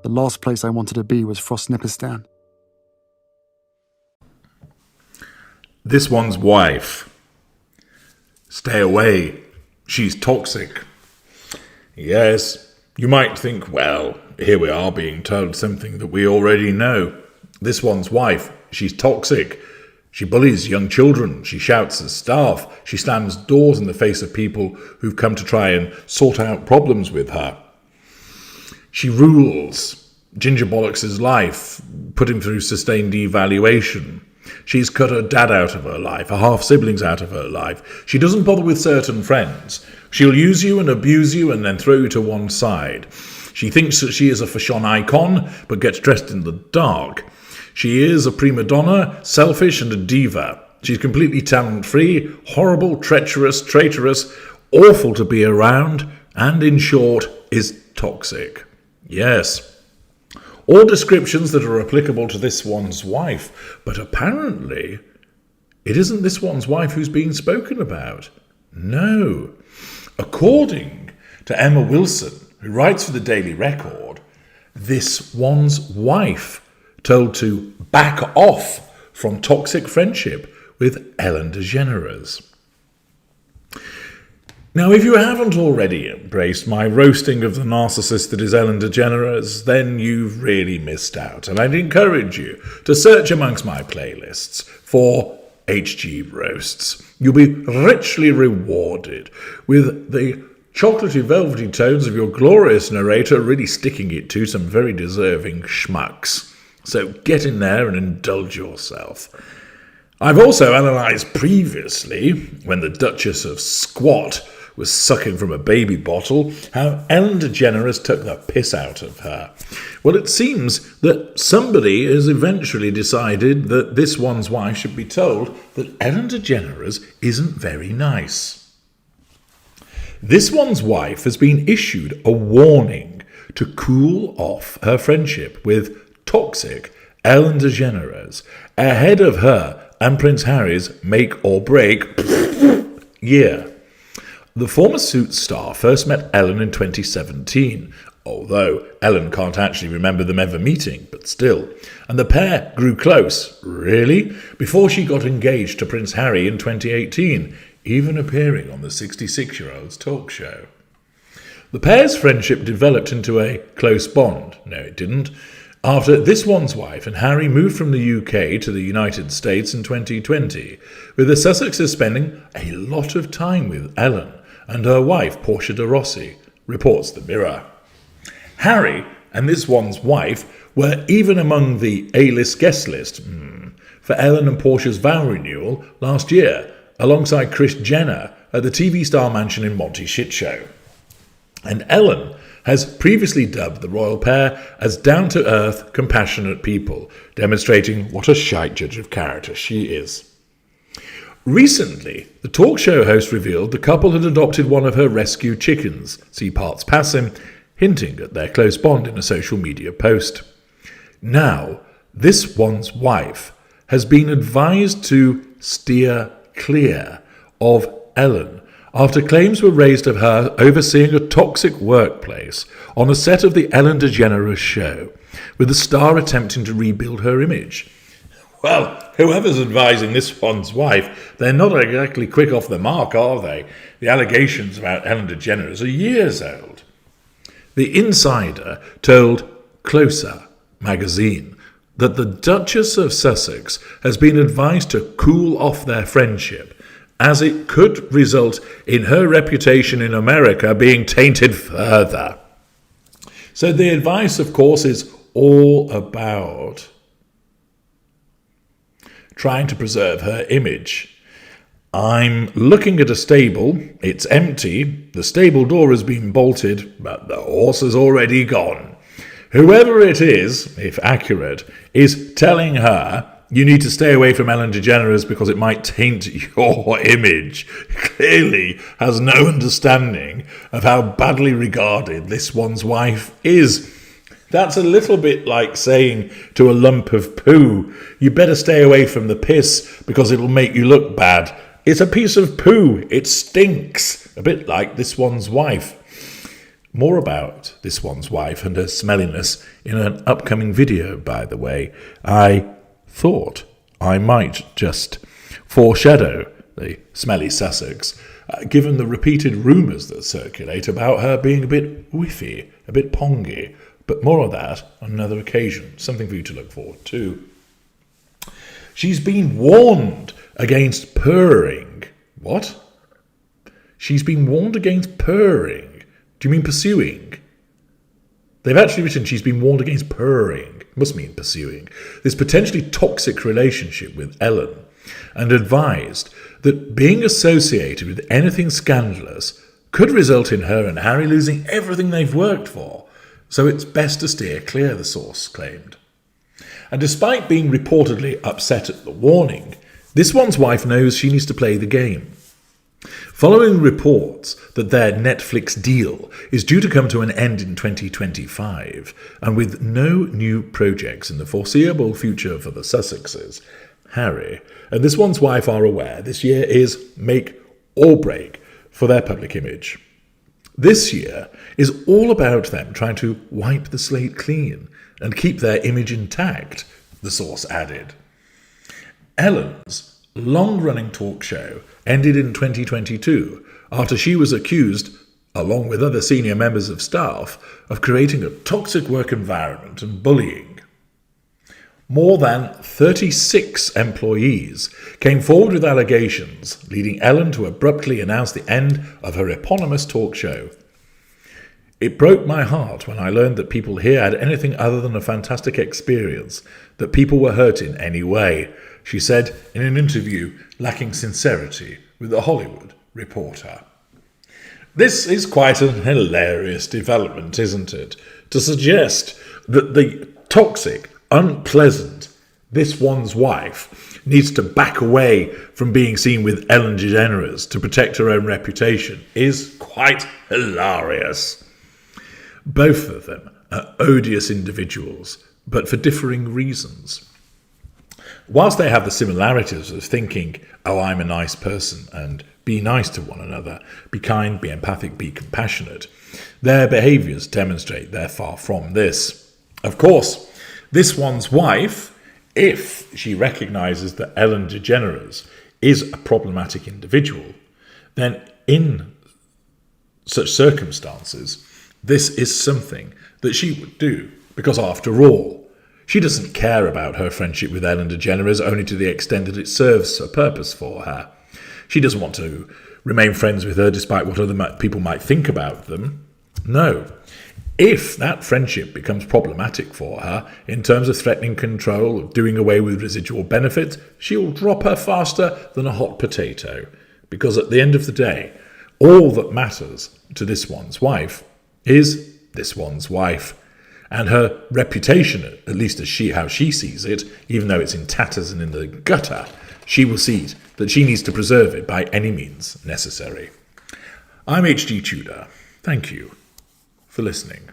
The last place I wanted to be was Frostnipistan. This one's wife. Stay away. She's toxic. Yes, you might think, well, here we are being told something that we already know. This one's wife. She's toxic. She bullies young children. She shouts at staff. She slams doors in the face of people who've come to try and sort out problems with her. She rules Ginger Bollocks' life, put him through sustained devaluation. She's cut her dad out of her life, her half-siblings out of her life. She doesn't bother with certain friends. She'll use you and abuse you and then throw you to one side. She thinks that she is a fashion icon, but gets dressed in the dark. She is a prima donna, selfish and a diva. She's completely talent-free, horrible, treacherous, traitorous, awful to be around, and, in short, is toxic. Yes, all descriptions that are applicable to this one's wife, but apparently it isn't this one's wife who's being spoken about. No. According to Emma Wilson, who writes for the Daily Record, this one's wife told to back off from toxic friendship with Ellen DeGeneres. Now, if you haven't already embraced my roasting of the narcissist that is Ellen DeGeneres, then you've really missed out, and I'd encourage you to search amongst my playlists for HG Roasts. You'll be richly rewarded with the chocolatey, velvety tones of your glorious narrator really sticking it to some very deserving schmucks. So get in there and indulge yourself. I've also analysed previously, when the Duchess of Squat was sucking from a baby bottle, how Ellen DeGeneres took the piss out of her. Well, it seems that somebody has eventually decided that this one's wife should be told that Ellen DeGeneres isn't very nice. This one's wife has been issued a warning to cool off her friendship with toxic Ellen DeGeneres ahead of her and Prince Harry's make or break year. The former Suits star first met Ellen in 2017, although Ellen can't actually remember them ever meeting, but still. And the pair grew close, really, before she got engaged to Prince Harry in 2018, even appearing on the 66-year-old's talk show. The pair's friendship developed into a close bond. No, it didn't. After this one's wife and Harry moved from the UK to the United States in 2020, with the Sussexes spending a lot of time with Ellen and her wife, Portia de Rossi, reports the Mirror. Harry and this one's wife were even among the A-list guest list for Ellen and Portia's vow renewal last year, alongside Kris Jenner at the TV star mansion in Monty Shit Show. And Ellen has previously dubbed the royal pair as down-to-earth, compassionate people, demonstrating what a shite judge of character she is. Recently, the talk show host revealed the couple had adopted one of her rescue chickens, see parts passim, hinting at their close bond in a social media post. Now, this one's wife has been advised to steer clear of Ellen after claims were raised of her overseeing a toxic workplace on a set of the Ellen DeGeneres show, with the star attempting to rebuild her image. Well, whoever's advising this one's wife, they're not exactly quick off the mark, are they? The allegations about Ellen DeGeneres are years old. The Insider told Closer magazine that the Duchess of Sussex has been advised to cool off their friendship, as it could result in her reputation in America being tainted further. So the advice, of course, is all about trying to preserve her image. I'm looking at a stable. It's empty. The stable door has been bolted, but the horse has already gone. Whoever it is, if accurate, is telling her, you need to stay away from Ellen DeGeneres because it might taint your image, clearly has no understanding of how badly regarded this one's wife is. That's a little bit like saying to a lump of poo, you better stay away from the piss because it'll make you look bad. It's a piece of poo. It stinks. A bit like this one's wife. More about this one's wife and her smelliness in an upcoming video, by the way. I thought I might just foreshadow the smelly Sussex, given the repeated rumours that circulate about her being a bit whiffy, a bit pongy. But more of that on another occasion. Something for you to look forward to. She's been warned against purring. What? She's been warned against purring. Do you mean pursuing? They've actually written she's been warned against purring. Must mean pursuing. This potentially toxic relationship with Ellen, and advised that being associated with anything scandalous could result in her and Harry losing everything they've worked for. So it's best to steer clear, the source claimed. And despite being reportedly upset at the warning, this one's wife knows she needs to play the game. Following reports that their Netflix deal is due to come to an end in 2025, and with no new projects in the foreseeable future for the Sussexes, Harry and this one's wife are aware this year is make or break for their public image. This year is all about them trying to wipe the slate clean and keep their image intact, the source added. Ellen's long-running talk show ended in 2022 after she was accused, along with other senior members of staff, of creating a toxic work environment and bullying. More than 36 employees came forward with allegations, leading Ellen to abruptly announce the end of her eponymous talk show. It broke my heart when I learned that people here had anything other than a fantastic experience, that people were hurt in any way, she said in an interview lacking sincerity with The Hollywood Reporter. This is quite a hilarious development, isn't it? To suggest that the toxic, unpleasant, this one's wife needs to back away from being seen with Ellen DeGeneres to protect her own reputation is quite hilarious. Both of them are odious individuals, but for differing reasons. Whilst they have the similarities of thinking, oh, I'm a nice person, and be nice to one another, be kind, be empathic, be compassionate, their behaviours demonstrate they're far from this. Of course, this one's wife, if she recognises that Ellen DeGeneres is a problematic individual, then in such circumstances, this is something that she would do, because after all, she doesn't care about her friendship with Ellen DeGeneres only to the extent that it serves a purpose for her. She doesn't want to remain friends with her despite what other people might think about them. No. If that friendship becomes problematic for her in terms of threatening control, of doing away with residual benefits, she'll drop her faster than a hot potato. Because at the end of the day, all that matters to this one's wife is this one's wife. And her reputation, at least how she sees it, even though it's in tatters and in the gutter, she will see that she needs to preserve it by any means necessary. I'm H.G. Tudor. Thank you for listening.